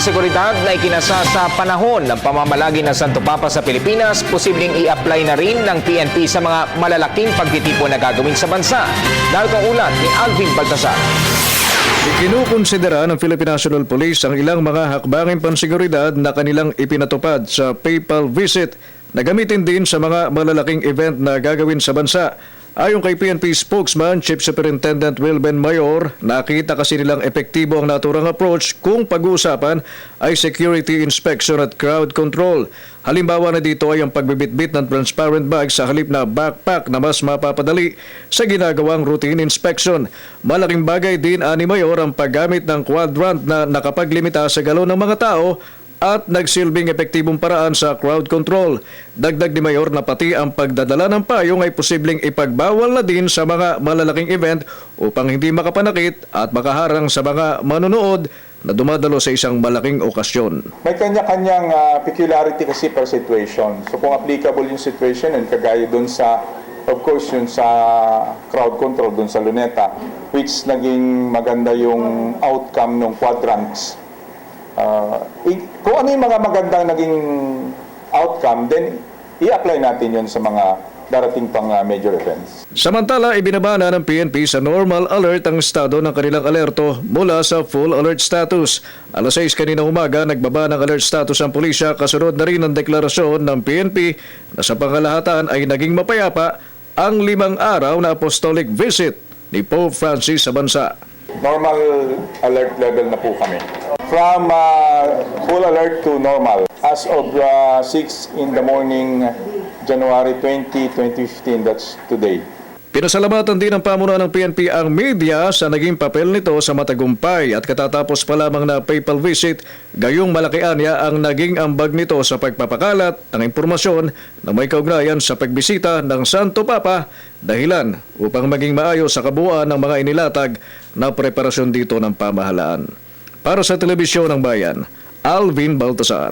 panseguridad na ikinasa sa panahon ng pamamalagi ng Santo Papa sa Pilipinas, posibleng i-apply na rin ng PNP sa mga malalaking pagtitipon na gagawin sa bansa. Narito ang ulat ni Alvin Baltasar. Ikinukonsidera ng Philippine National Police ang ilang mga hakbanging panseguridad na kanilang ipinatupad sa papal visit na gamitin din sa mga malalaking event na gagawin sa bansa. Ayon kay PNP spokesman Chief Superintendent Wilben Mayor, nakita kasi nilang epektibo ang naturang approach kung pag-uusapan ay security inspection at crowd control. Halimbawa na dito ay ang pagbibitbit ng transparent bag sa halip na backpack na mas mapapadali sa ginagawang routine inspection. Malaking bagay din ani Mayor ang paggamit ng quadrant na nakapaglimita sa galon ng mga tao at nagsilbing epektibong paraan sa crowd control. Dagdag ni Mayor na pati ang pagdadala ng payong ay posibleng ipagbawal na din sa mga malalaking event upang hindi makapanakit at makaharang sa mga manonood na dumadalo sa isang malaking okasyon. May kanya-kanyang peculiarity kasi per situation. So kung applicable yung situation and kagaya dun sa, of course, yun sa crowd control dun sa Luneta, which naging maganda yung outcome ng quadrants. Kung ano yung mga magandang naging outcome, then i-apply natin yun sa mga darating pang major events. Samantala, ibinabana ng PNP sa normal alert ang estado ng kanilang alerto mula sa full alert status. Alas 6 kanina umaga, nagbaba ng alert status ang pulisya kasunod na rin ang deklarasyon ng PNP na sa pangalahatan ay naging mapayapa ang 5 araw na apostolic visit ni Pope Francis sa bansa. Normal alert level na po kami. From full alert to normal. As of 6 in the morning, January 20, 2015, that's today. Pinasalamatan din ng pamunuan ng PNP ang media sa naging papel nito sa matagumpay at katatapos pa lamang na papal visit, gayong malaki anya ang naging ambag nito sa pagpapakalat ng impormasyon na may kaugnayan sa pagbisita ng Santo Papa, dahilan upang maging maayos sa kabuuan ng mga inilatag na preparasyon dito ng pamahalaan. Para sa Telebisyon ng Bayan, Alvin Baltasar.